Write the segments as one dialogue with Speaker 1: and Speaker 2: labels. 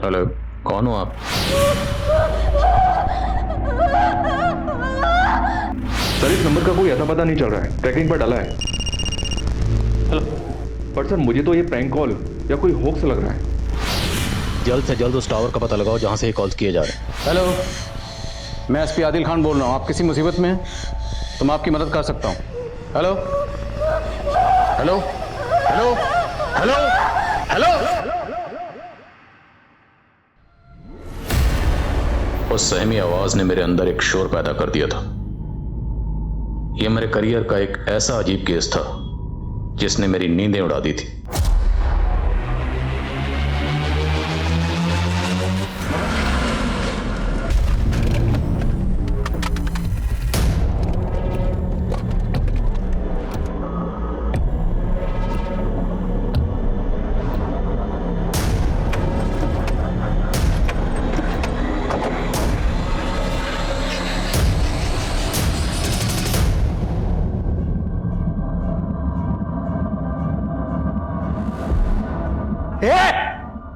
Speaker 1: Hello, कौन हो आप?
Speaker 2: सर इस नंबर का कोई अता पता नहीं चल रहा है, ट्रैकिंग पर डाला है।
Speaker 1: हेलो।
Speaker 2: पर सर मुझे तो ये प्रैंक कॉल या कोई होक्स लग रहा है।
Speaker 1: जल्द से जल्द उस टावर का पता लगाओ जहां से ये कॉल्स किए जा रहे हैं।
Speaker 3: हेलो, मैं एसपी आदिल खान बोल रहा हूँ। आप किसी मुसीबत में हैं तो मैं आपकी मदद कर सकता हूँ। Hello hello hello hello hello.
Speaker 1: उस सहमी आवाज ने मेरे अंदर एक शोर पैदा कर दिया था। यह मेरे करियर का एक ऐसा अजीब केस था जिसने मेरी नींदें उड़ा दी थी।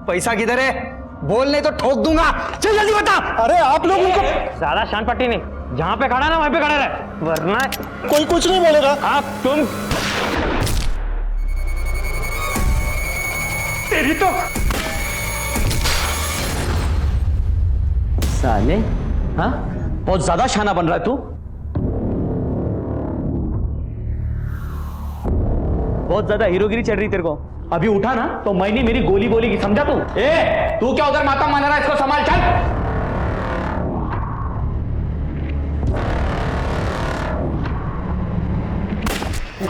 Speaker 4: पैसा किधर है? बोल नहीं तो ठोक दूंगा। चल जल्दी बता। अरे आप लोग उनको
Speaker 5: ज्यादा शान पट्टी नहीं, जहां पे खड़ा ना वहीं पे खड़े रहे, वरना
Speaker 4: कोई कुछ नहीं बोलेगा।
Speaker 5: आप तुम
Speaker 4: तेरी तो
Speaker 5: साले, हाँ बहुत ज्यादा शाना बन रहा है तू। बहुत ज्यादा हीरोगिरी चढ़ रही तेरे को। अभी उठा ना तो मैंने मेरी गोली बोली की, समझा तू? तू क्या उधर माता मान रहा है? इसको संभाल, चल।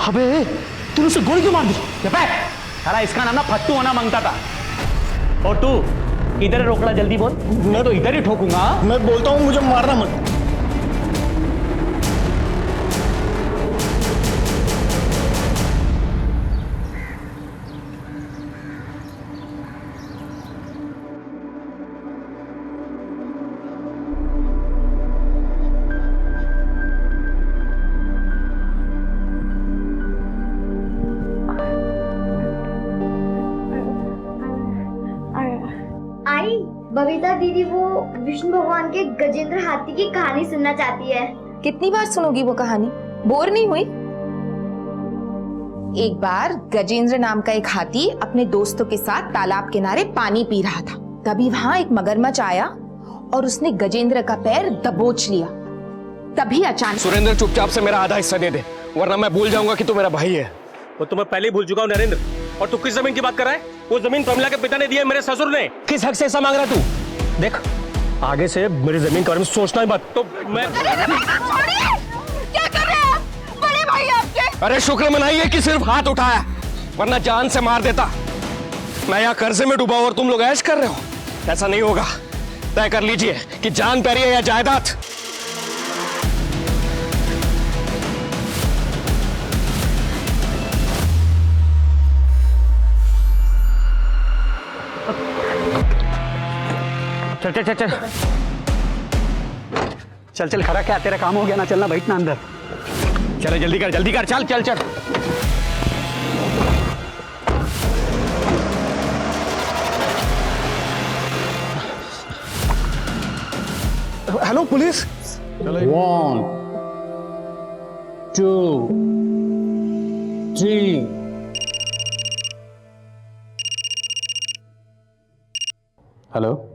Speaker 5: अबे तूने उसे गोली क्यों मार दी? साला इसका नाम ना फट्टू होना मांगता था। और तू इधर रोकड़ा, जल्दी बोल। मैं तो इधर ही ठोकूंगा।
Speaker 4: मैं बोलता हूँ मुझे मारना मत।
Speaker 6: आई बबीता दीदी वो विष्णु भगवान के गजेंद्र हाथी की कहानी सुनना चाहती है।
Speaker 7: कितनी बार सुनोगी वो कहानी? बोर नहीं हुई? एक बार गजेंद्र नाम का एक हाथी अपने दोस्तों के साथ तालाब किनारे पानी पी रहा था। तभी वहां एक मगरमच्छ आया और उसने गजेंद्र का पैर दबोच लिया। तभी अचानक
Speaker 8: सुरेंद्र चुपचाप से मेरा आधा हिस्सा दे दे, वरना मैं भूल जाऊंगा कि तू मेरा भाई है।
Speaker 5: वो तो मैं पहले ही भूल चुका हूँ नरेंद्र। और तू किस जमीन की बात कर रहा है? वो जमीन प्रमिला के पिता ने दी है, मेरे ससुर ने। किस हक से ऐसा मांग रहा है तू? देख, आगे से मेरी जमीन के बारे में सोचना ही मत। तो मैं
Speaker 7: क्या कर रहे हैं आप? बड़े भाई आपके।
Speaker 8: अरे शुक्र मनाइए कि सिर्फ हाथ उठाया, वरना जान से मार देता। मैं यहाँ कर्जे में डूबा और तुम लोग ऐश कर रहे हो। ऐसा नहीं होगा। तय कर लीजिए कि जान प्यारी है या जायदाद।
Speaker 5: चल चल चल चल चल चल, खड़ा क्या तेरा काम हो गया ना? चलना, बैठना अंदर।
Speaker 8: चले जल्दी कर, जल्दी कर, चल चल चल।
Speaker 4: Hello police. 1 2 3
Speaker 3: हेलो,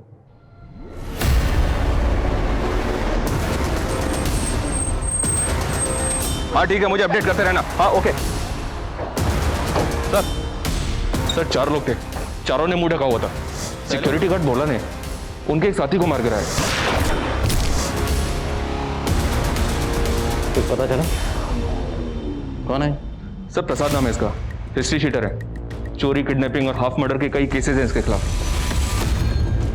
Speaker 2: हाँ ठीक है, मुझे अपडेट करते रहना। हाँ ओके सर। सर 4 लोग थे, चारों ने मुंह ढका हुआ था। सिक्योरिटी गार्ड बोला ने उनके एक साथी को मार गिरा है।
Speaker 3: कुछ पता चला कौन है?
Speaker 2: सर प्रसाद नाम है इसका, हिस्ट्री शीटर है। चोरी, किडनैपिंग और हाफ मर्डर के कई केसेस हैं इसके खिलाफ।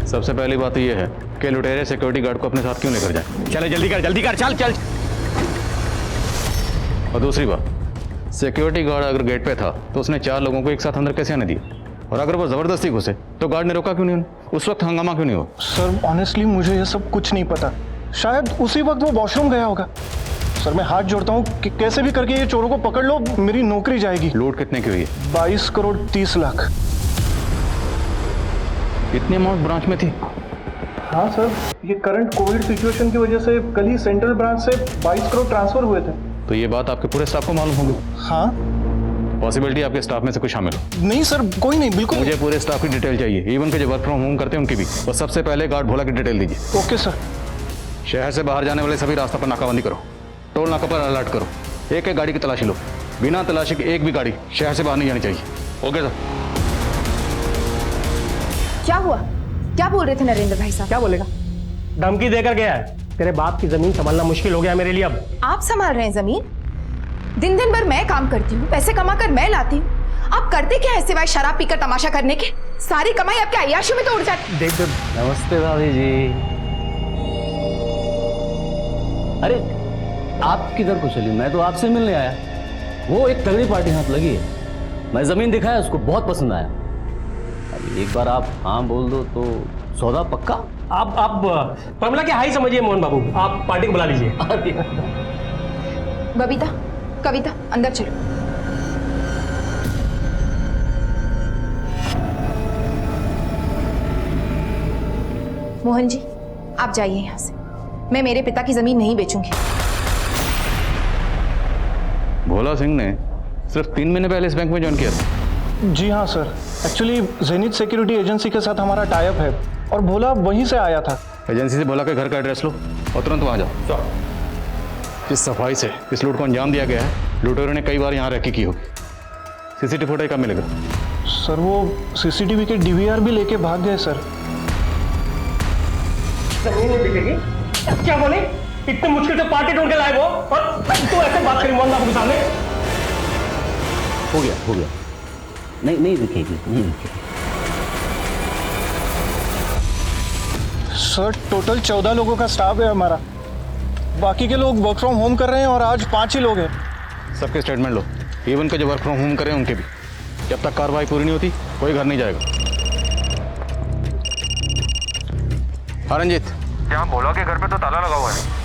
Speaker 3: सबसे पहली बात तो यह है कि लुटेरे सिक्योरिटी गार्ड को अपने साथ क्यों लेकर जाए।
Speaker 8: चले जल्दी कर, जल्दी कर, चल चल।
Speaker 3: और दूसरी बात, सिक्योरिटी गार्ड अगर गेट पे था तो उसने 4 लोगों को एक साथ अंदर कैसे आने दिया? और अगर वो जबरदस्ती घुसे तो गार्ड ने रोका क्यों नहीं? उस वक्त हंगामा क्यों नहीं हो?
Speaker 4: सर ऑनेस्टली मुझे ये सब कुछ नहीं पता। शायद उसी वक्त वो वॉशरूम गया होगा। सर मैं हाथ जोड़ता हूँ कि कैसे भी करके ये चोरों को पकड़ लो, मेरी नौकरी जाएगी।
Speaker 3: लूट कितने की हुई है?
Speaker 4: 22 करोड़ 30 लाख।
Speaker 3: इतनी अमाउंट ब्रांच में थी?
Speaker 4: हाँ सर, ये करंट कोविड सिचुएशन की वजह से कल ही सेंट्रल ब्रांच से 22 करोड़ ट्रांसफर हुए थे।
Speaker 3: तो ये बात आपके पूरे स्टाफ को मालूम होगी?
Speaker 4: हाँ।
Speaker 3: पॉसिबिलिटी आपके स्टाफ में से कोई शामिल हो?
Speaker 4: नहीं सर, कोई नहीं, बिल्कुल।
Speaker 3: मुझे पूरे स्टाफ की डिटेल चाहिए, इवन के जो वर्क फ्रॉम होम करते हैं उनकी भी। और सबसे पहले गार्ड भोला की डिटेल दीजिए।
Speaker 4: Okay sir.
Speaker 3: शहर से बाहर जाने वाले सभी रास्ता पर नाकाबंदी करो, टोल नाका पर अलर्ट करो, एक एक गाड़ी की तलाशी लो, बिना तलाशी की एक भी गाड़ी शहर से बाहर नहीं जानी चाहिए। Okay sir.
Speaker 7: क्या हुआ? क्या बोल रहे थे नरेंद्र भाई साहब?
Speaker 5: क्या बोलेगा? धमकी देकर गया है, तेरे बाप की जमीन संभालना मुश्किल हो गया मेरे लिए अब।
Speaker 7: आप संभाल रहे हैं जमीन? दिन दिन भर मैं काम करती हूँ, पैसे कमाकर मैं लाती हूँ, आप करते क्या है सिवाय शराब पीकर तमाशा करने के? सारी कमाई आपके अय्याशी में तो उड़ जाती।
Speaker 5: देख देख,
Speaker 9: नमस्ते भाभी जी। अरे आप किधर को चली? मैं तो आपसे मिलने आया। वो एक तगड़ी पार्टी हाथ लगी है, मैं जमीन दिखाया, उसको बहुत पसंद आया। अभी एक बार आप हाँ बोल दो तो सौदा पक्का।
Speaker 5: आप प्रमिला के हाई समझिए मोहन बाबू, आप पार्टी को बुला लीजिए।
Speaker 7: बबीता, कविता, अंदर चलो। मोहन जी, आप जाइए यहां से। मैं मेरे पिता की जमीन नहीं बेचूंगी।
Speaker 3: भोला सिंह ने सिर्फ 3 महीने पहले इस बैंक में ज्वाइन किया था।
Speaker 4: जी हाँ sir, actually zenith security agency के साथ हमारा टाई अप है और भोला वहीं से आया था।
Speaker 3: एजेंसी से भोला के घर का एड्रेस लो और तुरंत वहां जाओ। इस सफाई से इस लूट को अंजाम दिया गया है। लुटेरों ने कई बार यहाँ रैकी की होगी। सीसीटीवी फुटेज कब मिलेगा?
Speaker 4: सर वो सीसीटीवी के डीवीआर भी लेके भाग गए सर।
Speaker 5: जमीन नहीं बिकेगी? क्या बोले? इतने मुश्किल से पार्टी ढूंढ के लाए वो, और तू ऐसे बात करी मोहन बाबू के सामने?
Speaker 9: हो गया। नहीं दिखेगी, नहीं दिखेगी।
Speaker 4: सर टोटल 14 लोगों का स्टाफ है हमारा, बाकी के लोग वर्क फ्रॉम होम कर रहे हैं और आज 5 ही लोग हैं।
Speaker 3: सबके स्टेटमेंट लो, इवन के जो वर्क फ्रॉम होम करें उनके भी। जब तक कार्रवाई पूरी नहीं होती कोई घर नहीं जाएगा। हाँ रंजीत,
Speaker 2: यहाँ भोला के घर पे तो ताला लगा हुआ है।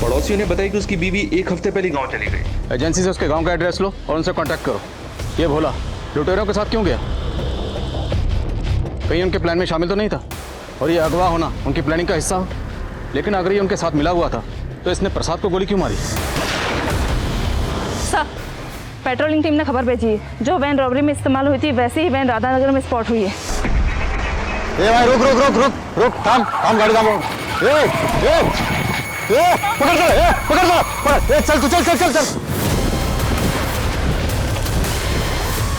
Speaker 2: पड़ोसियों ने बताया कि उसकी बीवी एक हफ्ते पहले गांव चली गई।
Speaker 3: एजेंसी से उसके गांव का एड्रेस लो और उनसे कांटेक्ट करो। ये भोला लुटेरों के साथ क्यों गया? कहीं उनके प्लान में शामिल तो नहीं था? और ये अगवा होना उनकी प्लानिंग का हिस्सा हो? लेकिन अगर ये उनके साथ मिला हुआ था तो इसने प्रसाद को गोली क्यों मारी?
Speaker 10: सर, पेट्रोलिंग टीम ने खबर भेजी है, जो वैन रॉबरी में इस्तेमाल हुई थी वैसे ही वैन राधानगर में स्पॉट हुई है।
Speaker 3: ए भाई रुक, थाम गाड़ी थाम। पकड़ चल।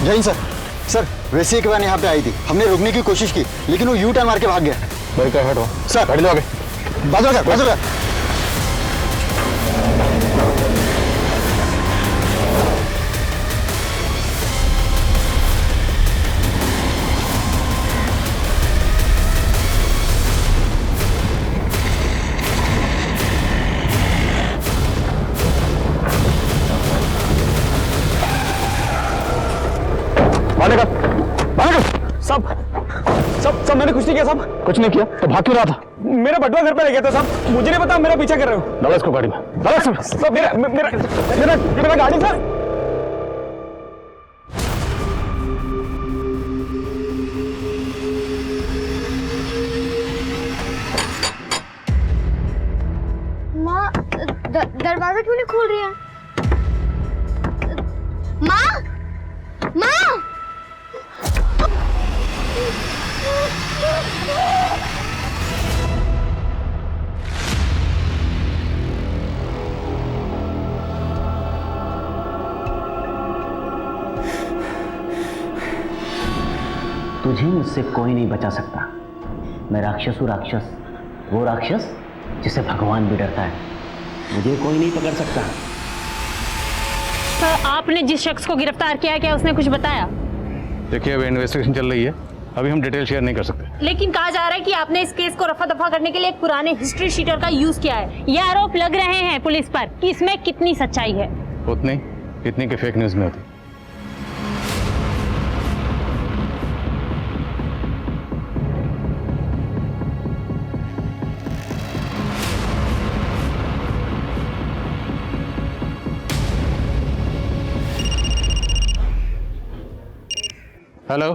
Speaker 11: जय सर, वैसे ही एक वैन यहाँ पे आई थी, हमने रोकने की कोशिश की लेकिन वो यू टर्न मार के भाग गया।
Speaker 3: भाई क्या हटो
Speaker 11: सर
Speaker 3: गाड़ी लो आगे।
Speaker 11: बाजू।
Speaker 8: सब मैंने कुछ नहीं किया साहब।
Speaker 3: कुछ नहीं किया तो भाग क्यों रहा था?
Speaker 8: मेरा बटुआ घर पे ले गया था साहब, मुझे नहीं पता, मेरा पीछा कर रहे हो।
Speaker 3: डालो इसको गाड़ी में, डालो इसमें।
Speaker 8: सब मेरा गाड़ी सर।
Speaker 6: माँ, दरवाजा क्यों नहीं खोल रही है? माँ!
Speaker 9: तुझे मुझसे कोई नहीं बचा सकता। मैं राक्षस हूँ, राक्षस। वो राक्षस जिसे भगवान भी डरता है। मुझे कोई नहीं पकड़ सकता।
Speaker 10: सर, आपने जिस शख्स को गिरफ्तार किया है, क्या उसने कुछ बताया?
Speaker 3: देखिए अभी इन्वेस्टिगेशन चल रही है, अभी हम डिटेल शेयर नहीं कर सकते।
Speaker 10: लेकिन कहा जा रहा है कि आपने इस केस को रफा दफा करने के लिए एक पुराने हिस्ट्री शीटर का यूज किया है। ये आरोप लग रहे हैं पुलिस पर कि इसमें कितनी सच्चाई है?
Speaker 3: उतनी इतनी के फेक न्यूज में होती। हेलो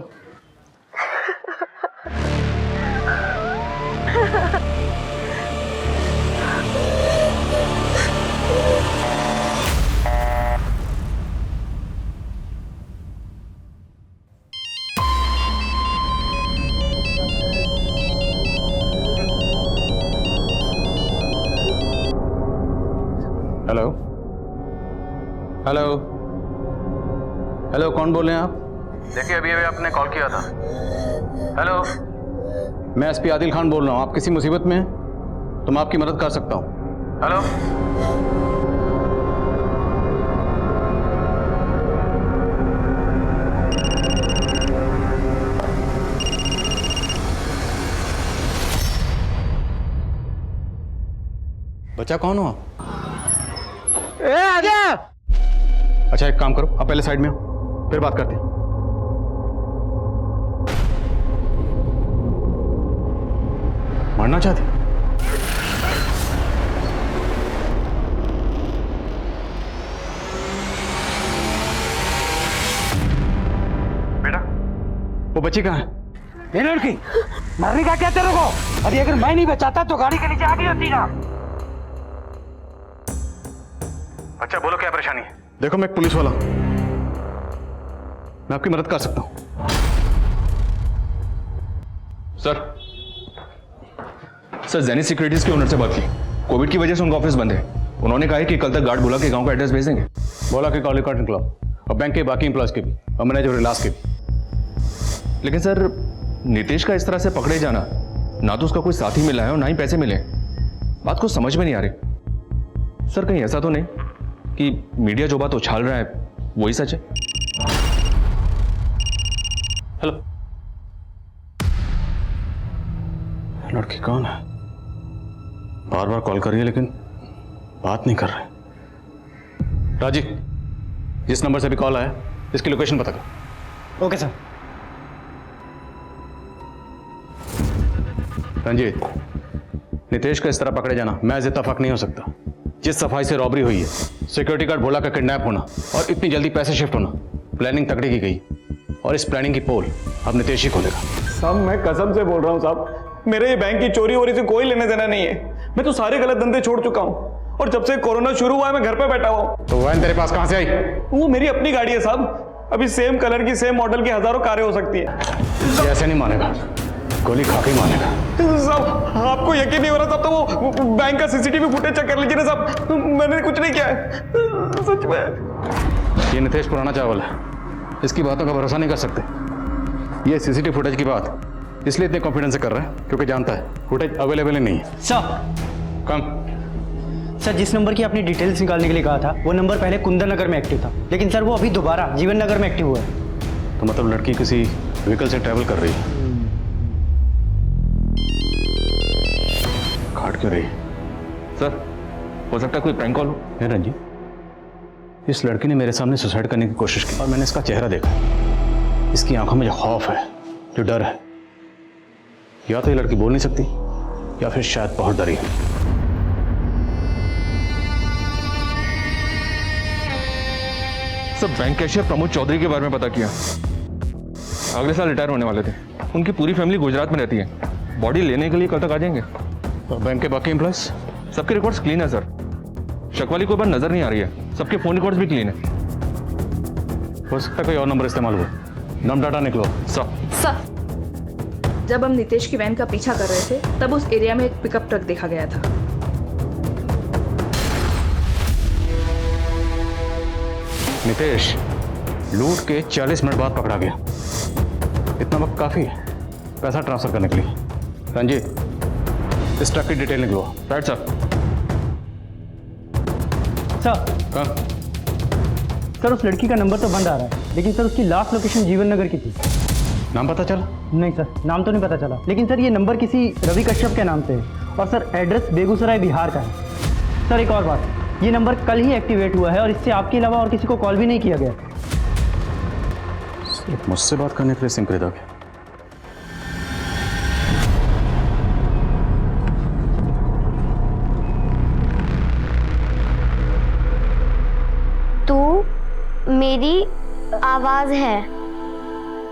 Speaker 3: हेलो हेलो, कौन बोल रहे हैं आप? देखिए अभी अभी आपने कॉल किया था। हेलो, मैं एसपी आदिल खान बोल रहा हूँ। आप किसी मुसीबत में हैं तो मैं आपकी मदद कर सकता हूँ। हेलो, बच्चा कौन हो आप? अच्छा एक काम करो, आप पहले साइड में हो, फिर बात करते हैं। मरना चाहते? बेटा, वो बच्ची कहाँ है?
Speaker 12: ये लड़की मरने का क्या तेरे को? अभी अगर मैं नहीं बचाता तो गाड़ी के नीचे आ गई होती ना।
Speaker 3: अच्छा बोलो क्या परेशानी है? देखो मैं एक पुलिस वाला हूं, मैं आपकी मदद कर सकता हूं।
Speaker 2: सर जेनी सिक्योरिटीज के ओनर से बात की। कोविड की वजह से उनका ऑफिस बंद है। उन्होंने कहा है कि कल तक गार्ड बुला के गांव का एड्रेस भेज देंगे।
Speaker 3: बोला कि कॉल रिकॉर्ड निकलाओ और बैंक के बाकी एम्प्लॉयज के भी और मैनेजर विलास के भी।
Speaker 2: लेकिन सर नितेश का इस तरह से पकड़े जाना, ना तो उसका कोई साथी मिला है और ना ही पैसे मिले। बात को समझ में नहीं आ रही। सर कहीं ऐसा तो नहीं कि मीडिया जो बात उछाल रहा है वही सच है?
Speaker 3: हेलो, लड़की कौन है? बार बार कॉल कर रही है लेकिन बात नहीं कर रहे। राजी, जिस नंबर से भी कॉल आया इसकी लोकेशन पता कर।
Speaker 12: Okay sir.
Speaker 3: रंजीत, नितेश को इस तरह पकड़े जाना महज इत्तेफाक नहीं हो सकता। जिस सफाई से रॉबरी हुई है, सिक्योरिटी गार्ड भोला का किडनैप होना और इतनी जल्दी पैसे शिफ्ट होना, प्लानिंग तगड़ी की गई और इस प्लानिंग की पोल अब नितेश ही खोलेगा।
Speaker 13: साहब मैं कसम से बोल रहा हूँ साहब, मेरे ये बैंक की चोरी वोरी से कोई लेने देना नहीं है। मैं तो सारे गलत धंधे छोड़ चुका हूँ और जब से कोरोना शुरू हुआ है मैं घर पे बैठा हुआ हूँ।
Speaker 3: तो वैन तेरे पास कहां से आई?
Speaker 13: वो मेरी अपनी गाड़ी है साहब। अभी सेम कलर की सेम मॉडल की हजारों कारें हो सकती है।
Speaker 3: ये ऐसे नहीं मानेगा, गोली खा के ही मानेगा।
Speaker 13: साहब आपको यकीन नहीं हो रहा साहब, तो वो बैंक का सीसीटीवी फुटेज चेक कर लीजिए ना साहब। मैंने कुछ नहीं किया है सच में।
Speaker 3: ये नितेश पुराना चावल है, इसकी बातों का भरोसा नहीं कर सकते। ये सीसीटीवी फुटेज की बात इसलिए इतने कॉन्फिडेंस से कर रहे हैं क्योंकि जानता है फुटेज अवेलेबल ही नहीं है।
Speaker 12: सर
Speaker 3: कम।
Speaker 12: सर जिस नंबर की आपने डिटेल्स निकालने के लिए कहा था वो नंबर पहले कुंदन नगर में एक्टिव था, लेकिन सर वो अभी दोबारा जीवन नगर में एक्टिव हुआ है।
Speaker 3: तो मतलब लड़की किसी व्हीकल से ट्रैवल कर रही है। काट क्यों रही है?
Speaker 2: सर हो सकता है कोई प्रैंक कॉल हो।
Speaker 3: रंजीत, इस लड़की ने मेरे सामने सुसाइड करने की कोशिश की और मैंने इसका चेहरा देखा। इसकी आंखों में जो खौफ है, जो डर है, या तो ये लड़की बोल नहीं सकती या फिर शायद बहुत डरी है।
Speaker 2: Sir bank cashier Pramod Chaudhary के बारे में पता किया। अगले साल रिटायर होने वाले थे। उनकी पूरी फैमिली गुजरात में रहती है। बॉडी लेने के लिए कल तक आ जाएंगे।
Speaker 3: और बैंक के बाकी एम्प्लॉयज?
Speaker 2: सबके रिकॉर्ड्स क्लीन है सर। शक वाली कोई बात नजर नहीं आ रही है। सबके फोन रिकॉर्ड्स भी क्लीन है।
Speaker 3: हो सकता है कोई और नंबर इस्तेमाल हुआ। नम डाटा निकलो।
Speaker 14: सर जब हम नितेश की वैन का पीछा कर रहे थे तब उस एरिया में एक पिकअप ट्रक देखा गया था।
Speaker 3: नितेश लूट के 40 मिनट बाद पकड़ा गया। इतना वक्त काफी है पैसा ट्रांसफर करने के लिए। रंजीत, इस ट्रक की डिटेल निकलो।
Speaker 2: Right sir.
Speaker 12: सर उस लड़की का नंबर तो बंद आ रहा है, लेकिन सर उसकी लास्ट लोकेशन जीवन नगर की थी।
Speaker 3: नाम पता चला?
Speaker 12: नहीं सर, नाम तो नहीं पता चला, लेकिन सर ये नंबर किसी रवि कश्यप के नाम से है और सर एड्रेस बेगूसराय बिहार का है। सर एक और बात, ये नंबर कल ही एक्टिवेट हुआ है और इससे आपके अलावा और किसी को कॉल भी नहीं किया गया।
Speaker 3: सिर्फ मुझसे बात करने के लिए सिम खरीदा गया।
Speaker 6: तू मेरी आवाज है,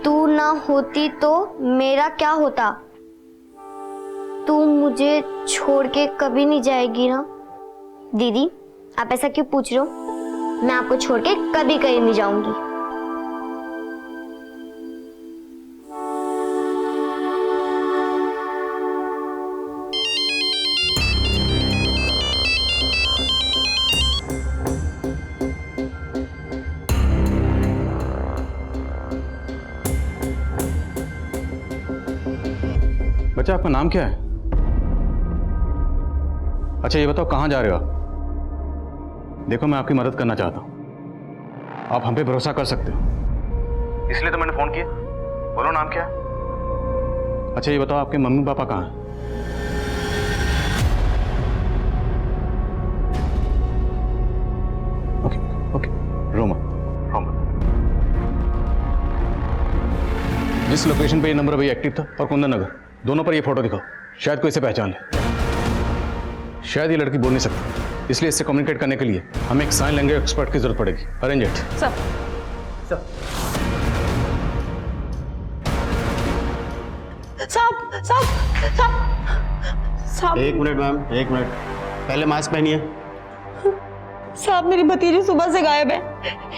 Speaker 6: तू ना होती तो मेरा क्या होता? तू मुझे छोड़ के कभी नहीं जाएगी ना? दीदी आप ऐसा क्यों पूछ रहे हो? मैं आपको छोड़ के कभी कहीं नहीं जाऊंगी।
Speaker 3: बच्चा आपका नाम क्या है? अच्छा ये बताओ कहाँ जा रहे हो आप? देखो मैं आपकी मदद करना चाहता हूँ, आप हम पे भरोसा कर सकते हो, इसलिए तो मैंने फोन किया। बोलो नाम क्या है? अच्छा ये बताओ आपके मम्मी पापा कहाँ हैं? Okay okay, Roma Roma. जिस लोकेशन पे ये नंबर अभी एक्टिव था और कुंदन नगर, दोनों पर ये फोटो दिखाओ, शायद कोई इसे पहचान ले। शायद ये लड़की बोल नहीं सकती, इसलिए इससे कम्युनिकेट करने के लिए हमें एक साइन लैंग्वेज एक्सपर्ट की जरूरत पड़ेगी। Arrange it.
Speaker 14: सर
Speaker 12: सर
Speaker 14: साहब साहब साहब साहब,
Speaker 11: एक मिनट मैम, एक मिनट, पहले मास्क पहनिए।
Speaker 14: साहब मेरी भतीजी सुबह से गायब है।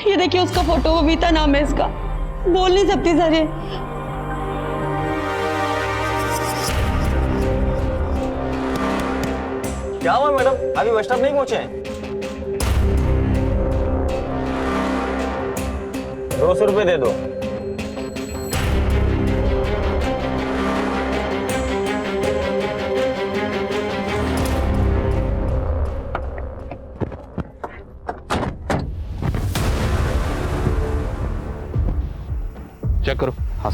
Speaker 14: ये देखिए उसका फोटो, बबीता नाम है इसका। बोल नहीं सकती सर ये।
Speaker 5: क्या हुआ मैडम, अभी बस स्टॉप नहीं पहुंचे हैं? 200 रुपये दे दो।
Speaker 2: चेक करो। हाँ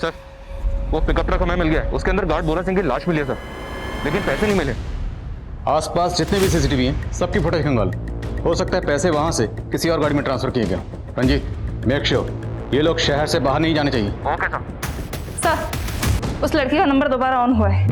Speaker 2: सर, वो पिकअप ट्रक हमें मिल गया है, उसके अंदर गार्ड बोरा सिंह की लाश मिली है सर, लेकिन पैसे नहीं मिले।
Speaker 3: आसपास जितने भी सीसीटीवी हैं सबकी फुटेज खंगालो, हो सकता है पैसे वहां से किसी और गाड़ी में ट्रांसफर किए गए। रंजीत मेक श्योर ये लोग शहर से बाहर नहीं जाने चाहिए।
Speaker 2: Okay sir.
Speaker 14: सर उस लड़की का नंबर दोबारा ऑन हुआ है।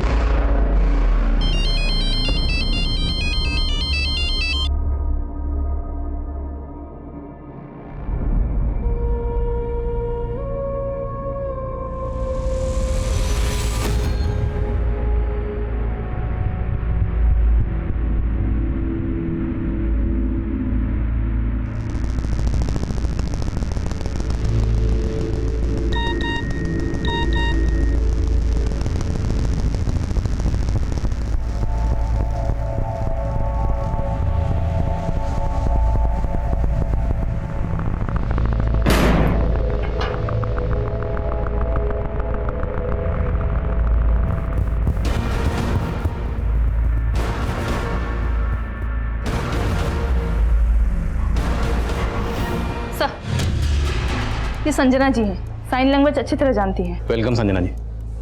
Speaker 14: ये संजना जी हैं, साइन लैंग्वेज अच्छी तरह जानती हैं।
Speaker 3: Welcome Sanjana ji,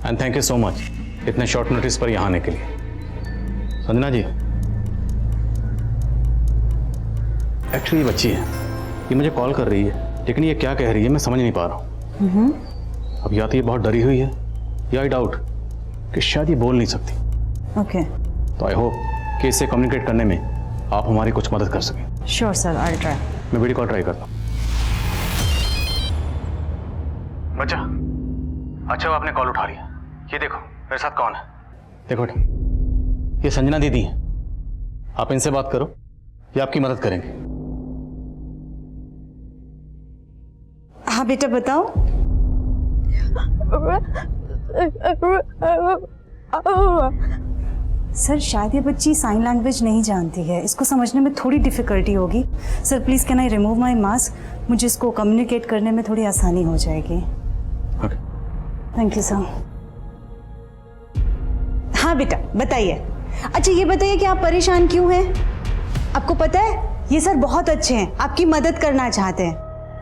Speaker 3: and thank you so much इतने शॉर्ट नोटिस पर यहाँ आने के लिए। संजना जी एक्चुअली ये बच्ची है, ये मुझे कॉल कर रही है, लेकिन ये क्या कह रही है मैं समझ नहीं पा रहा हूँ। अब या तो ये बहुत डरी हुई है या आई डाउट कि शायद ये बोल नहीं सकती।
Speaker 15: ओके,
Speaker 3: तो आई होप कि इससे कम्युनिकेट करने में आप हमारी कुछ मदद कर सकें।
Speaker 15: Sure sir, I try.
Speaker 3: मैं वीडियो कॉल ट्राई करता हूँ। बच्चा, अच्छा वो आपने कॉल उठा लिया। ये देखो मेरे साथ कौन है, देखो बेटा, ये संजना दीदी है। आप इनसे बात करो, ये आपकी मदद करेंगे।
Speaker 15: हाँ बेटा बताओ। सर शायद ये बच्ची साइन लैंग्वेज नहीं जानती है, इसको समझने में थोड़ी डिफिकल्टी होगी। Sir please can I remove my mask, मुझे इसको कम्युनिकेट करने में थोड़ी आसानी हो जाएगी।
Speaker 3: Okay,
Speaker 15: thank you sir. हाँ बेटा बताइए। अच्छा ये बताइए कि आप परेशान क्यों हैं? आपको पता है ये सर बहुत अच्छे हैं, आपकी मदद करना चाहते हैं।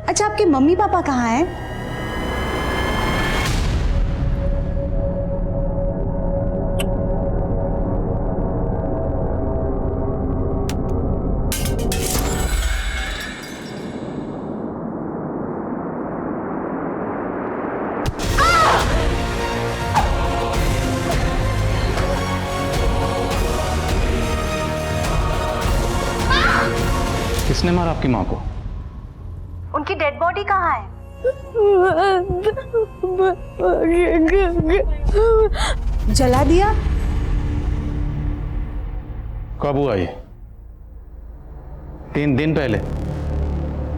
Speaker 15: अच्छा आपके मम्मी पापा कहाँ हैं?
Speaker 3: किसने मारा आपकी माँ को?
Speaker 15: उनकी डेड बॉडी कहाँ है? जला दिया?
Speaker 3: कब हुआ ये? 3 दिन पहले?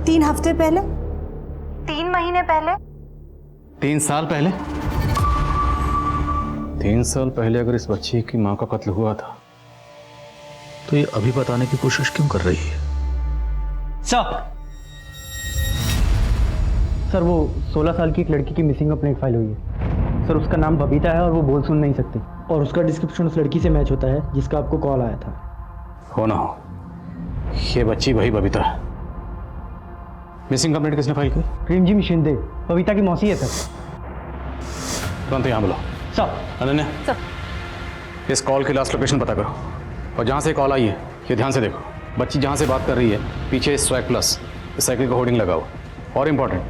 Speaker 15: 3 हफ्ते पहले? 3 महीने पहले?
Speaker 3: 3 साल पहले? 3 साल पहले अगर इस बच्ची की माँ का कत्ल हुआ था तो ये अभी बताने की कोशिश क्यों कर रही है?
Speaker 5: सर
Speaker 12: सर वो 16 साल की एक लड़की की मिसिंग कंप्लेंट फाइल हुई है सर। उसका नाम बबीता है और वो बोल सुन नहीं सकती, और उसका डिस्क्रिप्शन उस लड़की से मैच होता है जिसका आपको कॉल आया था।
Speaker 3: हो ना हो, ये बच्ची वही बबीता है। मिसिंग कंप्लेंट किसने फाइल की?
Speaker 12: रिमझिम शिंदे, बबीता की मौसी है सर।
Speaker 3: तुरंत यहाँ बुलाओ।
Speaker 12: सर।
Speaker 3: अनन्या, इस कॉल की लास्ट लोकेशन पता करो, और जहाँ से कॉल आई है ये ध्यान से देखो। बच्ची जहाँ से बात कर रही है पीछे स्वैग प्लस इस साइकिल का होर्डिंग लगा हुआ, और इम्पॉर्टेंट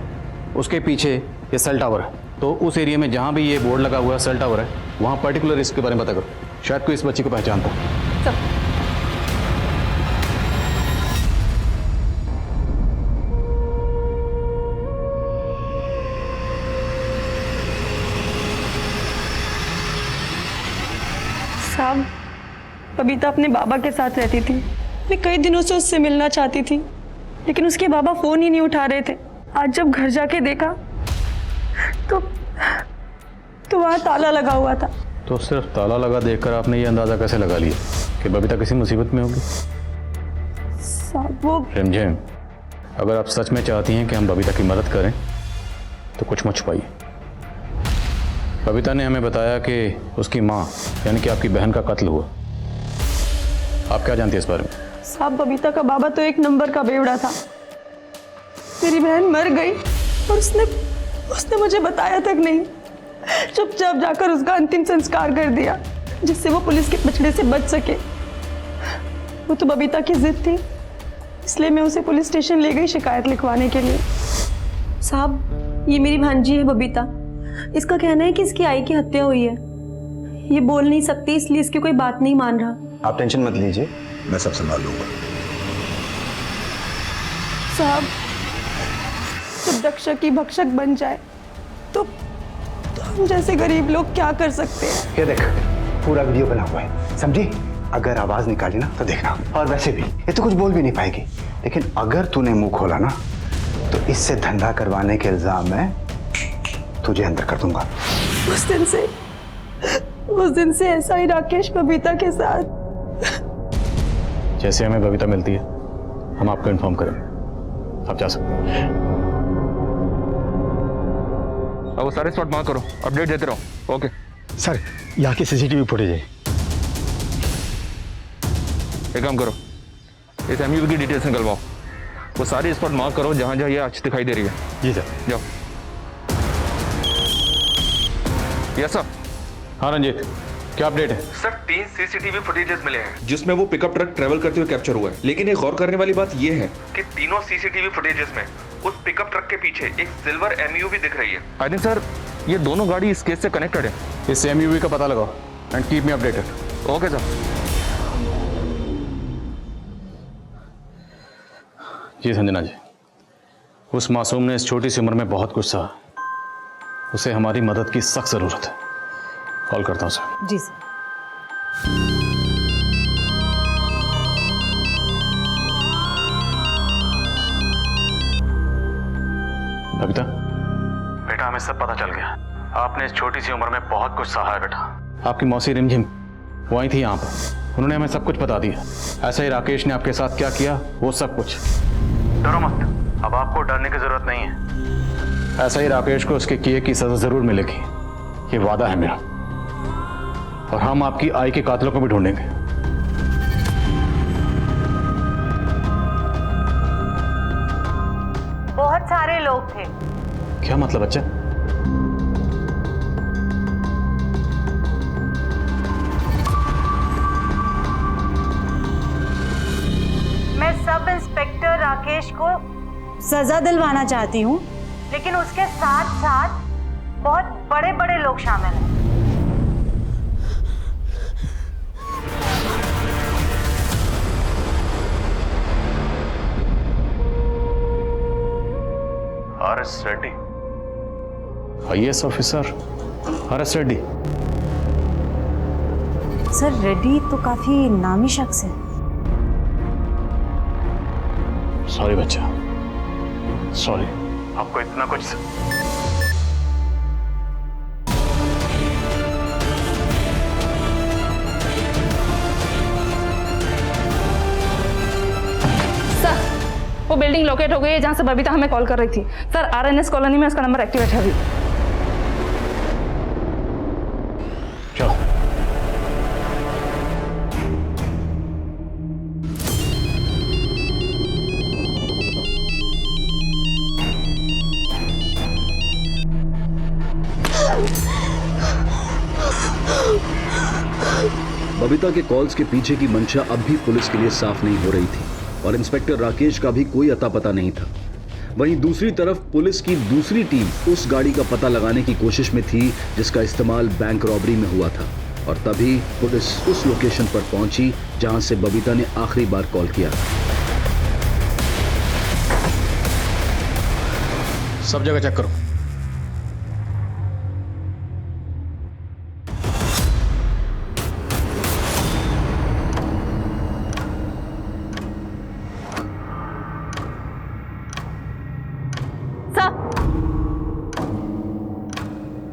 Speaker 3: उसके पीछे ये सेल टावर है। तो उस एरिया में जहाँ भी ये बोर्ड लगा हुआ है सेल टावर है, वहाँ पर्टिकुलर इसके बारे में पता करो। शायद कोई इस बच्ची को पहचानता है।
Speaker 14: साहब, बबीता अपने बाबा के साथ रहती थी। मैं कई दिनों से उससे मिलना चाहती थी, लेकिन उसके बाबा फोन ही नहीं उठा रहे थे। आज जब घर जाके देखा तो वहाँ ताला लगा हुआ था।
Speaker 3: तो सिर्फ ताला लगा देखकर आपने ये अंदाजा कैसे लगा लिया कि बबीता किसी मुसीबत में होगी?
Speaker 14: साहब वो
Speaker 3: रिमझिम, अगर आप सच में चाहती हैं कि हम बबीता की मदद करें तो कुछ मत छुपाइए। बबीता ने हमें बताया कि उसकी माँ यानी कि आपकी बहन का कत्ल हुआ। आप क्या जानती हैं इस बारे में?
Speaker 14: साहब, बबीता का बाबा तो एक नंबर का बेवड़ा था। मेरी बहन मर गई और उसने मुझे बताया तक नहीं। चुपचाप जाकर उसका अंतिम संस्कार कर दिया, जिससे वो पुलिस के पछड़े से बच सके। वो तो बबीता की जिद थी, इसलिए मैं उसे पुलिस स्टेशन ले गई शिकायत लिखवाने के लिए। साहब, ये मेरी भांजी है बबीता। इसका कहना है कि इसकी आई की हत्या हुई है। ये बोल नहीं सकती, इसलिए इसकी कोई बात नहीं मान रहा।
Speaker 16: आप टेंशन मत लीजिए, मैं सब संभाल लूंगा।
Speaker 14: साहब, जब रक्षक की भक्षक बन जाए तो हम जैसे गरीब लोग क्या कर सकते हैं?
Speaker 16: ये देख, पूरा वीडियो बना हुआ है, समझी? अगर आवाज निकाली ना तो देखना। और वैसे भी ये तो कुछ बोल भी नहीं पाएगी, लेकिन अगर तूने मुंह खोला ना तो इससे धंधा करवाने के इल्जाम में तुझे अंदर कर दूंगा।
Speaker 14: उस दिन से ऐसा ही राकेश बबीता के साथ।
Speaker 3: जैसे हमें बबीता मिलती है हम आपको इन्फॉर्म करेंगे। आप जा सकते हैं।
Speaker 2: अब वो सारे स्पॉट मार्क करो, अपडेट देते रहो। ओके
Speaker 11: सर, यहाँ की सीसीटीवी फुटेज है।
Speaker 2: एक काम करो, इस एमयूवी की डिटेल्स निकलवाओ। वो सारे स्पॉट मार्क करो जहाँ जहाँ ये आज दिखाई दे रही है।
Speaker 3: जी सर।
Speaker 2: जाओ। Yes sir.
Speaker 3: हाँ रंजीत, क्या अपडेट है?
Speaker 2: सर 3 सीसीटीवी फुटेजेस मिले हैं जिसमें वो पिकअप ट्रक ट्रेवल करते हुए कैप्चर हुआ है। लेकिन एक गौर करने वाली बात ये है कि तीनों सीसीटीवी फुटेजेस में उस पिकअप ट्रक के पीछे एक सिल्वर एमयूवी दिख रही है। आई थिंक सर ये दोनों गाड़ी इस केस से कनेक्टेड है।
Speaker 3: इस एमयूवी का पता लगाओ and keep me updated.
Speaker 2: Okay sir.
Speaker 3: जी संजना जी, उस मासूम ने इस छोटी सी उम्र में बहुत कुछ सहा। उसे हमारी मदद की सख्त जरूरत है। कॉल करता हूँ सर।
Speaker 15: जी सर।
Speaker 3: बबीता, बेटा हमें सब पता चल गया। आपने इस छोटी सी उम्र में बहुत कुछ सहा है बेटा। आपकी मौसी रिमझिम वो आई थी यहाँ पर, उन्होंने हमें सब कुछ बता दिया। ऐसा ही राकेश ने आपके साथ क्या किया वो सब कुछ। डरो मत, अब आपको डरने की जरूरत नहीं है। ऐसा ही राकेश को उसके किए की सजा जरूर मिलेगी, ये वादा है मेरा। और हम आपकी आई के कातिलों को भी ढूंढेंगे।
Speaker 10: बहुत सारे लोग थे।
Speaker 3: क्या मतलब बच्चा?
Speaker 10: मैं सब इंस्पेक्टर राकेश को
Speaker 15: सजा दिलवाना चाहती हूँ,
Speaker 10: लेकिन उसके साथ साथ बहुत बड़े बड़े लोग शामिल हैं।
Speaker 3: RS Reddy, IAS officer RS Reddy.
Speaker 15: Sir Reddy तो काफी नामी शख्स है।
Speaker 3: सॉरी बच्चा, सॉरी। आपको इतना कुछ
Speaker 14: वो बिल्डिंग लोकेट हो गई है जहाँ से बबीता हमें कॉल कर रही थी। सर RNS कॉलोनी में उसका नंबर एक्टिवेट है अभी।
Speaker 3: चलो।
Speaker 17: बबीता के कॉल्स के पीछे की मंशा अब भी पुलिस के लिए साफ नहीं हो रही थी और इंस्पेक्टर राकेश का भी कोई अता पता नहीं था। वहीं दूसरी तरफ पुलिस की दूसरी टीम उस गाड़ी का पता लगाने की कोशिश में थी जिसका इस्तेमाल बैंक रॉबरी में हुआ था और तभी पुलिस उस लोकेशन पर पहुंची जहां से बबीता ने आखिरी बार कॉल किया।
Speaker 3: सब जगह चेक करो।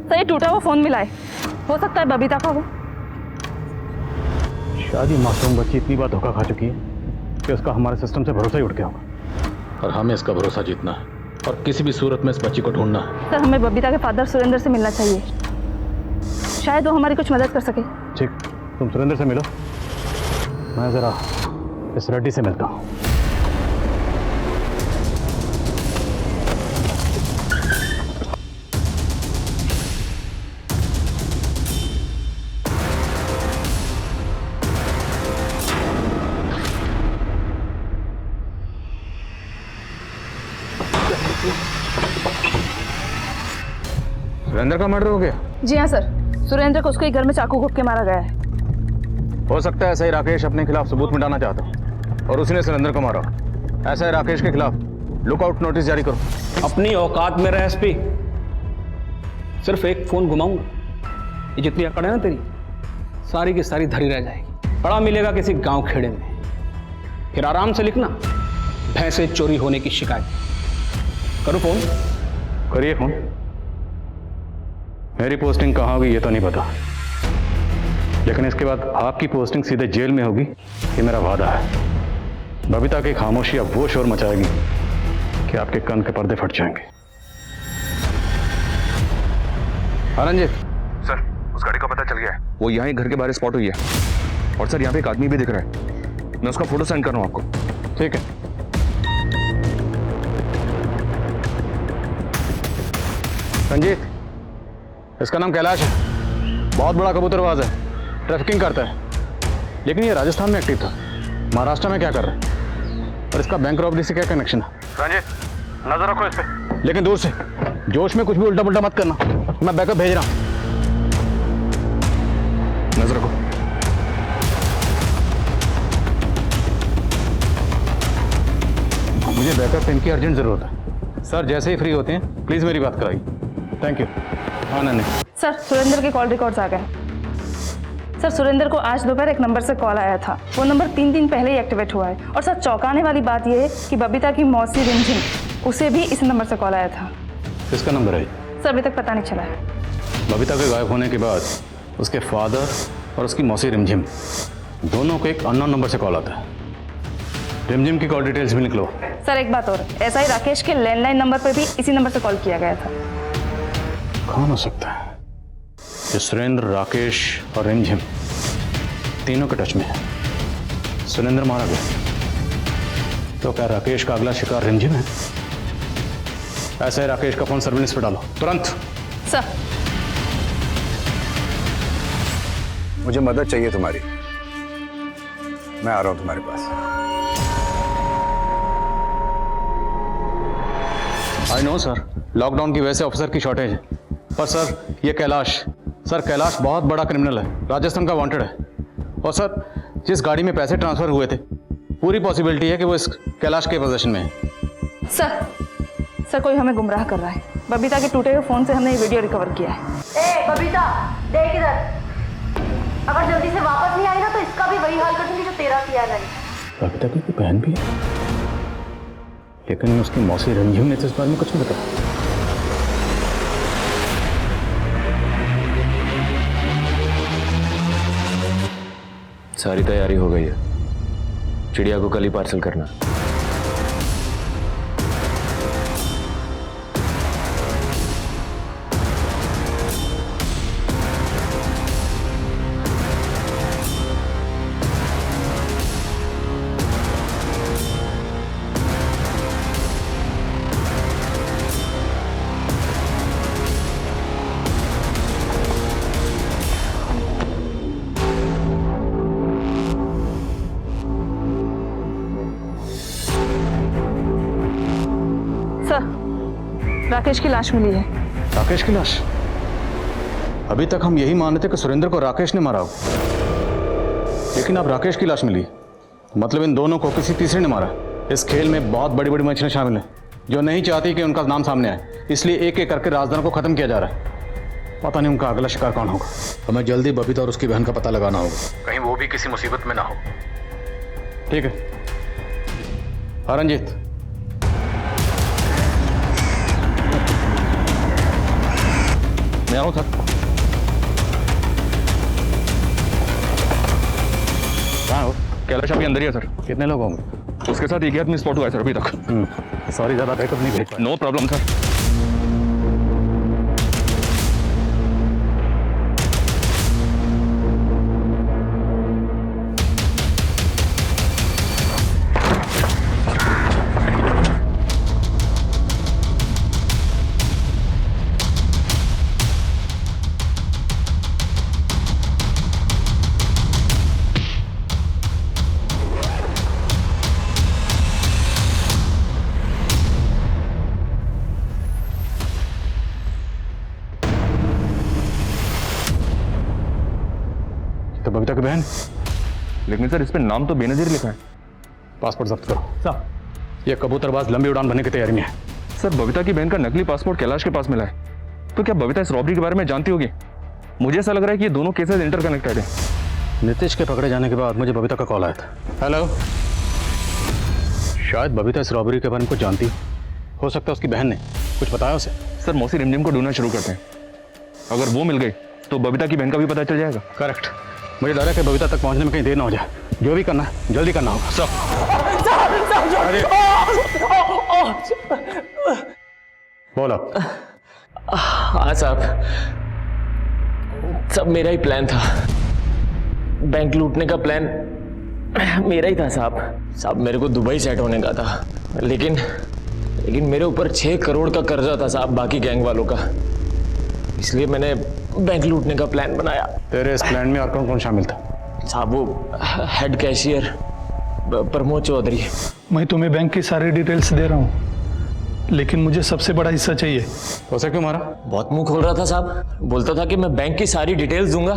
Speaker 14: सर ये टूटा हुआ फोन मिला है, हो सकता है बबीता का हो।
Speaker 3: शादी मासूम बच्ची इतनी बार धोखा खा चुकी है कि उसका हमारे सिस्टम से भरोसा ही उठ गया होगा और हमें इसका भरोसा जीतना है और किसी भी सूरत में इस बच्ची को ढूंढना है।
Speaker 14: सर हमें बबीता के फादर सुरेंद्र से मिलना चाहिए, शायद वो हमारी कुछ मदद कर सके।
Speaker 3: ठीक, तुम सुरेंद्र से मिलो, मैं जरा इस रेड्डी से मिलता हूँ। सुरेंद्र का मर्डर हो गया?
Speaker 14: जी हाँ सर, सुरेंद्र को उसके घर में चाकू घोंप के मारा गया है।
Speaker 3: हो सकता है ऐसा ही राकेश अपने खिलाफ सबूत मिटाना चाहता और उसने सुरेंद्र को मारा। ऐसा है राकेश के खिलाफ लुकआउट नोटिस जारी करो।
Speaker 5: अपनी औकात में रह एसपी, सिर्फ एक फोन घुमाऊंगा, ये जितनी अकड़ है ना तेरी, सारी की सारी धरी रह जाएगी। पड़ा मिलेगा किसी गांव खेड़े में, फिर आराम से लिखना भैंसे चोरी होने की शिकायत। करो फोन।
Speaker 3: करिए फोन। मेरी पोस्टिंग कहाँ होगी ये तो नहीं पता, लेकिन इसके बाद आपकी पोस्टिंग सीधे जेल में होगी, ये मेरा वादा है। बबीता की खामोशी अब वो शोर मचाएगी कि आपके कान के पर्दे फट जाएंगे।
Speaker 2: आनंद सर, उस गाड़ी का पता चल गया है, वो यहाँ ही घर के बाहर स्पॉट हुई है और सर यहाँ पे एक आदमी भी दिख रहा है। मैं उसका फोटो सेंड कर रहा हूँ आपको।
Speaker 3: ठीक है। संजीत, इसका नाम कैलाश है, बहुत बड़ा कबूतरबाज है, ट्रैफिकिंग करता है, लेकिन ये राजस्थान में एक्टिव था। महाराष्ट्र में क्या कर रहा है और इसका बैंक रॉबरी से क्या कनेक्शन है? संजीत, नजर रखो इस पे, लेकिन दूर से। जोश में कुछ भी उल्टा पुल्टा मत करना, मैं बैकअप भेज रहा हूं।
Speaker 2: नजर रखो।
Speaker 3: मुझे बैकअप टीम की अर्जेंट जरूरत है। सर जैसे ही फ्री होते हैं प्लीज मेरी बात कराइए। Thank you. Anand.
Speaker 14: Sir Surendra के कॉल रिकॉर्ड्स आ गए। सर सुरेंद्र को आज दोपहर एक नंबर से कॉल आया था, वो नंबर 3 दिन पहले ही एक्टिवेट हुआ है। और सर चौंकाने वाली बात यह है कि बबीता की मौसी रिमझिम, उसे भी इस नंबर से कॉल आया था।
Speaker 3: किसका नंबर है?
Speaker 14: सर अभी तक पता नहीं चला है।
Speaker 3: बबीता के गायब होने के बाद उसके फादर और उसकी मौसी रिमझिम दोनों को एक अननोन नंबर से कॉल आता है। रिमझिम की कॉल डिटेल्स भी निकलो।
Speaker 14: सर एक बात और, ऐसा ही राकेश के लैंडलाइन नंबर पर भी इसी नंबर से कॉल किया गया था।
Speaker 3: कौन हो सकता है? ये सुरेंद्र, राकेश और रिमझिम तीनों के टच में है। सुरेंद्र मारा गया तो क्या राकेश का अगला शिकार रिमझिम है? ऐसा है, राकेश का फोन सर्विलेंस पे डालो तुरंत।
Speaker 14: सर
Speaker 16: मुझे मदद चाहिए तुम्हारी, मैं आ रहा हूं तुम्हारे पास।
Speaker 3: आई नो सर, लॉकडाउन की वजह से ऑफिसर की शॉर्टेज है, पर सर ये कैलाश, सर कैलाश बहुत बड़ा क्रिमिनल है, राजस्थान का वांटेड है। और सर जिस गाड़ी में पैसे ट्रांसफर हुए थे, पूरी पॉसिबिलिटी है कि वो इस कैलाश के पोजीशन में है।
Speaker 14: सर कोई हमें गुमराह कर रहा है। बबीता के टूटे हुए फोन से हमने ये वीडियो रिकवर किया है।
Speaker 6: ए बबीता, देख इधर, अगर जल्दी से वापस नहीं आई ना तो इसका भी वही हाल कर दूंगी जो तेरा किया है।
Speaker 3: बबीता की कोई बहन भी है, लेकिन उसकी मौसी रिमझिम ने तो इस बारे में कुछ नहीं बताया।
Speaker 8: सारी तैयारी हो गई है, चिड़िया को कल ही पार्सल करना।
Speaker 14: राकेश की लाश मिली है।
Speaker 3: राकेश की लाश? अभी तक हम यही मान रहे थे कि सुरेंद्र को राकेश ने मारा हो, लेकिन अब राकेश की लाश मिली, मतलब इन दोनों को किसी तीसरे ने मारा। इस खेल में बहुत बड़ी बड़ी मछलियां शामिल हैं जो नहीं चाहती कि उनका नाम सामने आए, इसलिए एक एक करके राजदारों को खत्म किया जा रहा है। पता नहीं उनका अगला शिकार कौन होगा।
Speaker 1: हमें जल्दी बबीता और उसकी बहन का पता लगाना होगा, कहीं वो भी किसी मुसीबत में ना हो।
Speaker 3: ठीक है। हाँ रंजीत,
Speaker 2: मैं आऊँ सर?
Speaker 3: कहाँ हो?
Speaker 2: कैलाश अभी अंदर ही है सर।
Speaker 3: कितने लोग होंगे?
Speaker 2: उसके साथ एक ही आदमी स्पॉट हुआ है सर अभी तक।
Speaker 3: सॉरी, ज़्यादा बैकअप नहीं भेज पाया।
Speaker 2: No problem sir.
Speaker 3: तो बबीता की बहन?
Speaker 2: लेकिन सर इस पे नाम तो बेनजीर लिखा है।
Speaker 3: पासपोर्ट जब्त करो। सर, ये कबूतरबाज लंबी उड़ान भरने की तैयारी में है।
Speaker 2: सर बबीता की बहन का नकली पासपोर्ट कैलाश के पास मिला है, तो क्या बबीता इस रॉबरी के बारे में जानती होगी? मुझे ऐसा लग रहा है कि ये दोनों केसेस इंटरकनेक्टेड है।
Speaker 3: नीतीश के पकड़े जाने के बाद मुझे बबीता का कॉल आया था। हेलो, शायद बबीता इस रॉबरी के बारे में कुछ जानती हो सकता है उसकी बहन ने कुछ बताया उसे।
Speaker 2: सर मौसी रिमझिम को ढूंढना शुरू करते हैं, अगर वो मिल गई तो बबीता की बहन का भी पता चल जाएगा।
Speaker 3: करेक्ट। मुझे डर है कि बबीता तक पहुंचने में कहीं देर ना हो जाए। जो भी करना है जल्दी करना होगा। सब बोलो।
Speaker 8: हाँ साहब, सब मेरा ही प्लान था। बैंक लूटने का प्लान मेरा ही था साहब। मेरे को दुबई सेट होने का था, लेकिन मेरे ऊपर 6 करोड़ का कर्जा था साहब बाकी गैंग वालों का, इसलिए मैंने बैंक लूटने का प्लान बनाया।
Speaker 3: तेरे इस प्लान में और कौन कौन शामिल था?
Speaker 8: साहब वो हेड कैशियर प्रमोद चौधरी।
Speaker 4: मैं तुम्हें बैंक की सारी डिटेल्स दे रहा हूँ, लेकिन मुझे सबसे बड़ा हिस्सा चाहिए।
Speaker 3: उसे क्यों मारा?
Speaker 8: बहुत मुंह खोल रहा था साहब, बोलता था कि मैं बैंक की सारी डिटेल्स दूंगा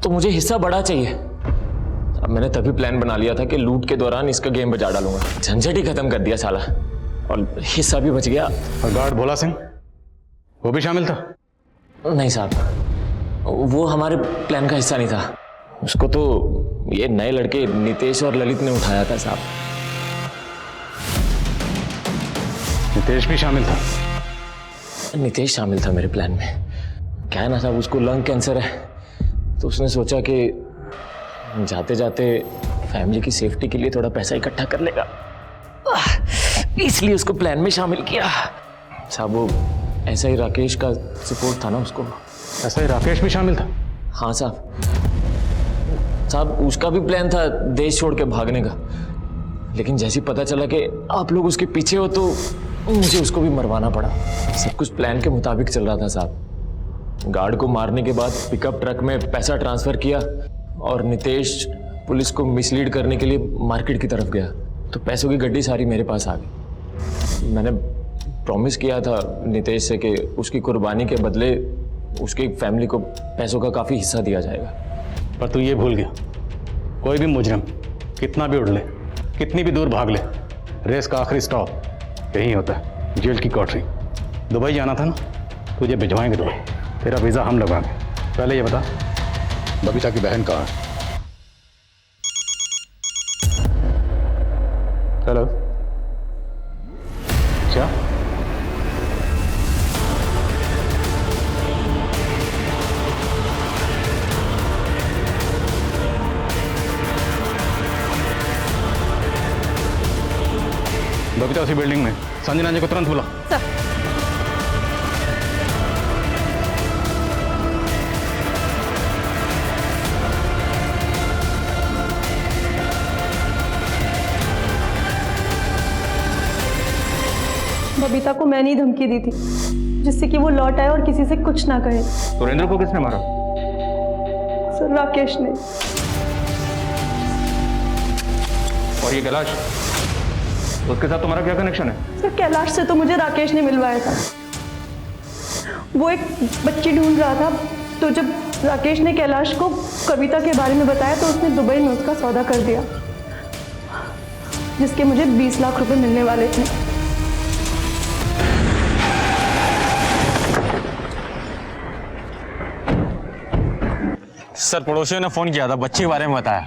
Speaker 8: तो मुझे हिस्सा बड़ा चाहिए। अब मैंने तभी प्लान बना लिया था कि लूट के दौरान इसका गेम बजा डालूंगा। झंझट ही खत्म कर दिया साला, और हिस्सा भी बच गया।
Speaker 3: और गार्ड भोला सिंह, वो भी शामिल था?
Speaker 8: नहीं साहब, वो हमारे प्लान का हिस्सा नहीं था। उसको तो ये नए लड़के नितेश और ललित ने उठाया था साहब।
Speaker 3: नितेश भी शामिल था?
Speaker 8: नितेश शामिल था मेरे प्लान में। क्या है ना साहब, उसको लंग कैंसर है, तो उसने सोचा कि जाते जाते फैमिली की सेफ्टी के लिए थोड़ा पैसा इकट्ठा कर लेगा, इसलिए उसको प्लान में शामिल किया साहब। वो ऐसा ही राकेश का सपोर्ट था ना उसको।
Speaker 3: ऐसा ही राकेश भी शामिल था?
Speaker 8: हाँ साहब, उसका भी प्लान था देश छोड़ के भागने का, लेकिन जैसे पता चला कि आप लोग उसके पीछे हो तो मुझे उसको भी मरवाना पड़ा। सब कुछ प्लान के मुताबिक चल रहा था साहब। गार्ड को मारने के बाद पिकअप ट्रक में पैसा ट्रांसफर किया और नितेश पुलिस को मिसलीड करने के लिए मार्केट की तरफ गया, तो पैसों की गड्डी सारी मेरे पास आ गई। मैंने प्रॉमिस किया था नितेश से कि उसकी कुर्बानी के बदले उसकी फैमिली को पैसों का काफ़ी हिस्सा दिया जाएगा।
Speaker 3: पर तू ये भूल गया, कोई भी मुजरिम कितना भी उड़ ले, कितनी भी दूर भाग ले, रेस का आखिरी स्टॉप यही होता है, जेल की कोठरी। दुबई जाना था ना, तुझे भिजवाएंगे दुबई, तेरा वीज़ा हम लगवाएंगे। पहले ये बता,
Speaker 1: बबीता की बहन कहाँ है?
Speaker 3: हेलो, क्या? बबीता उसी बिल्डिंग में। संजना जी को तुरंत बुला।
Speaker 14: बबीता को मैंने ही धमकी दी थी, जिससे कि वो लौट आए और किसी से कुछ ना कहे।
Speaker 2: सुरेंद्र को किसने मारा?
Speaker 14: सर राकेश ने।
Speaker 2: और ये कैलाश, उसके साथ तुम्हारा क्या कनेक्शन है?
Speaker 14: सर कैलाश से तो मुझे राकेश ने मिलवाया था। वो एक बच्ची ढूंढ रहा था, तो जब राकेश ने कैलाश को कविता के बारे में बताया तो उसने दुबई में उसका सौदा कर दिया, जिसके मुझे 20 लाख रुपए मिलने वाले थे।
Speaker 3: सर, पड़ोसियों ने फोन किया था, बच्ची के बारे में बताया।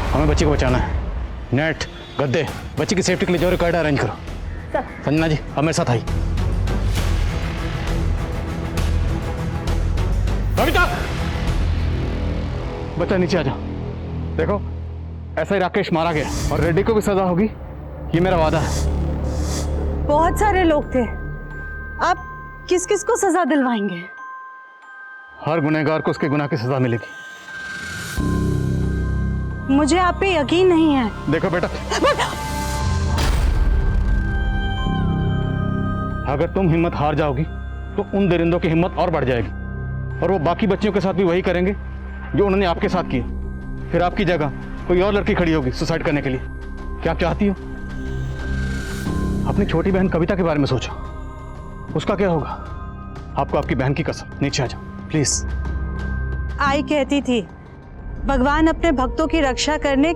Speaker 3: हमें बच्ची को बचाना है। नेट, गद्दे, बच्ची की सेफ्टी के लिए जो रिकॉर्ड अरेंज करो। संजना जी, अब मेरे साथ आई। कविता, बच्चा नीचे आ जाओ। देखो, ऐसा ही राकेश मारा गया और रेड्डी को भी सजा होगी, ये मेरा वादा है।
Speaker 15: बहुत सारे लोग थे, आप किस किस को सजा दिलवाएंगे?
Speaker 3: हर गुनहगार को उसके गुनाह की सजा मिलेगी।
Speaker 15: मुझे आप पे यकीन नहीं है।
Speaker 3: देखो बेटा, अगर तुम हिम्मत हार जाओगी तो उन दरिंदों की हिम्मत और बढ़ जाएगी, और वो बाकी बच्चियों के साथ भी वही करेंगे जो उन्होंने आपके साथ किया। फिर आपकी जगह कोई और लड़की खड़ी होगी सुसाइड करने के लिए। क्या आप चाहती हो? अपनी छोटी बहन कविता के बारे में सोचो, उसका क्या होगा? आपको आपकी बहन की कसम, नीचे आ जाओ प्लीज।
Speaker 15: आई कहती थी, भगवान अपने भक्तों की रक्षा करने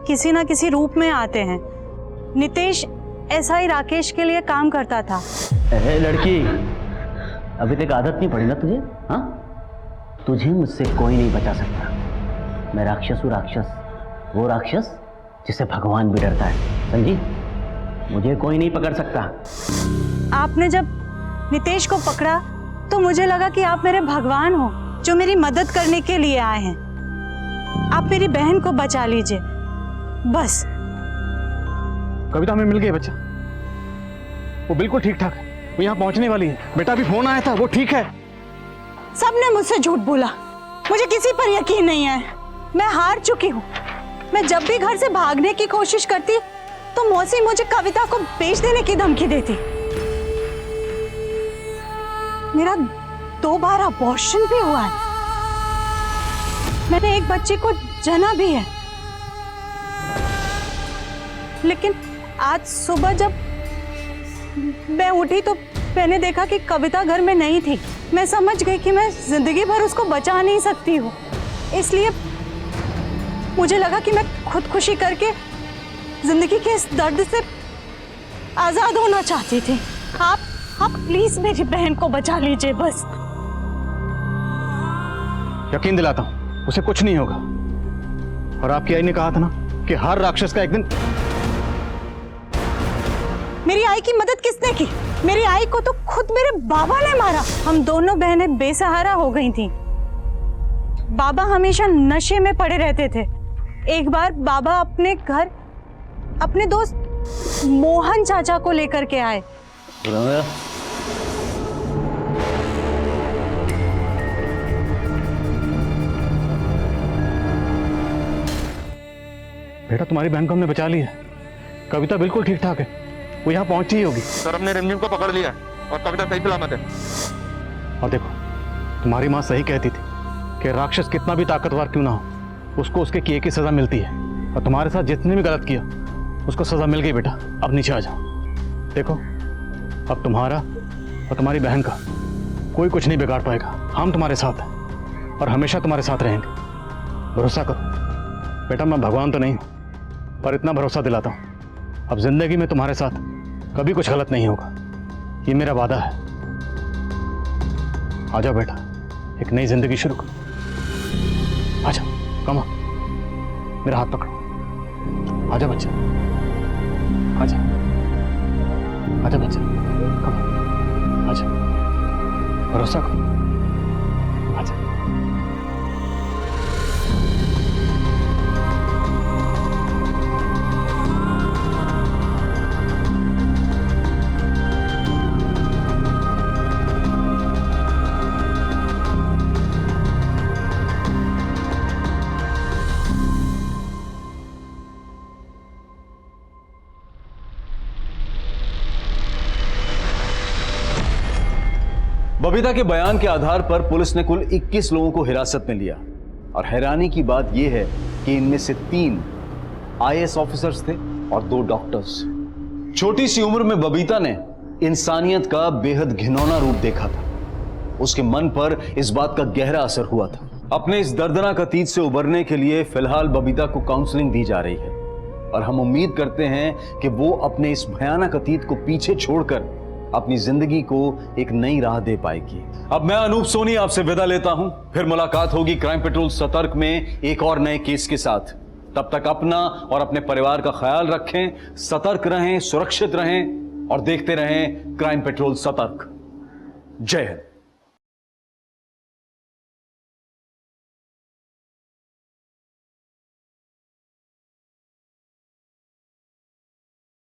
Speaker 15: किसी ना किसी रूप में आते हैं। नितेश ऐसा ही राकेश के लिए काम करता था।
Speaker 9: अरे लड़की, अभी तक आदत नहीं पड़ी ना तुझे? हाँ, तुझे मुझसे कोई नहीं बचा सकता। मैं राक्षस हूँ, राक्षस, वो राक्षस जिसे भगवान भी डरता है, समझी? मुझे कोई नहीं पकड़ सकता।
Speaker 15: आपने जब नितेश को पकड़ा तो मुझे लगा कि आप मेरे भगवान हो, जो मेरी मदद करने के लिए आए हैं। आप मेरी बहन को बचा लीजिए बस।
Speaker 3: कविता हमें मिल गया बच्चा, वो बिल्कुल ठीक ठाक है, वो यहाँ पहुंचने वाली है। बेटा अभी फोन आया था, वो ठीक है।
Speaker 15: सबने मुझसे झूठ बोला, मुझे किसी पर यकीन नहीं है। मैं हार चुकी हूँ। मैं जब भी घर से भागने की कोशिश करती तो मौसी मुझे कविता को बेच देने की धमकी देती। मेरा 2 बार अबॉर्शन भी हुआ है। मैंने एक बच्चे को जना भी है। लेकिन आज सुबह जब मैं उठी तो मैंने देखा कि कविता घर में नहीं थी। मैं समझ गई कि मैं जिंदगी भर उसको बचा नहीं सकती हूँ, इसलिए मुझे लगा कि मैं खुदकुशी करके जिंदगी के इस दर्द से आजाद होना चाहती थी। आप प्लीज मेरी बहन को बचा लीजिए बस।
Speaker 3: यकीन दिलाता हूं, उसे कुछ नहीं होगा। और आपकी आई ने कहा था ना कि हर राक्षस का एक दिन।
Speaker 15: मेरी आई की मदद किसने की? मेरी आई को तो खुद मेरे बाबा ने मारा। हम दोनों बहनें बेसहारा हो गई थीं। बाबा हमेशा नशे में पड़े रहते थे। एक बार बाबा अपने घर अपने दोस्त मोहन चाचा को लेकर के आए।
Speaker 3: बेटा तुम्हारी बहन को हमने बचा लिया। कविता बिल्कुल ठीक ठाक है, वो यहाँ पहुंची ही होगी।
Speaker 2: सर, हमने रंजीत को पकड़ लिया और कविता सही सलामत है।
Speaker 3: और देखो, तुम्हारी माँ सही कहती थी कि राक्षस कितना भी ताकतवर क्यों ना हो, उसको उसके किए की सजा मिलती है। और तुम्हारे साथ जितने भी गलत किया उसको सजा मिल गई। बेटा अब नीचे आ जाओ। देखो, अब तुम्हारा और तुम्हारी बहन का कोई कुछ नहीं बिगाड़ पाएगा। हम तुम्हारे साथ हैं और हमेशा तुम्हारे साथ रहेंगे। भरोसा करो बेटा, मैं भगवान तो नहीं हूँ, पर इतना भरोसा दिलाता हूँ, अब जिंदगी में तुम्हारे साथ कभी कुछ गलत नहीं होगा, ये मेरा वादा है। आ जाओ बेटा, एक नई जिंदगी शुरू करो। आ जाओ, कम मेरा हाथ पकड़ो। आ जाओ बच्चा, आ जाओ, आ जाओ बच्चा, कम आ जाओ, भरोसा करो, आ जाओ।
Speaker 17: बबीता के बयान के आधार पर पुलिस ने कुल 21 लोगों को हिरासत में लिया और हैरानी की बात यह है कि इनमें से 3 आईएएस ऑफिसर्स थे और 2 डॉक्टर्स। छोटी सी उम्र में बबीता ने इंसानियत का बेहद घिनौना रूप देखा था। उसके मन पर इस बात का गहरा असर हुआ था। अपने इस दर्दनाक अतीत से उबरने के लिए फिलहाल बबीता को काउंसलिंग दी जा रही है और हम उम्मीद करते हैं कि वो अपने इस भयानक अतीत को पीछे छोड़कर अपनी जिंदगी को एक नई राह दे पाएगी। अब मैं अनूप सोनी आपसे विदा लेता हूं, फिर मुलाकात होगी क्राइम पेट्रोल सतर्क में एक और नए केस के साथ। तब तक अपना और अपने परिवार का ख्याल रखें, सतर्क रहें, सुरक्षित रहें और देखते रहें क्राइम पेट्रोल सतर्क। जय हिंद।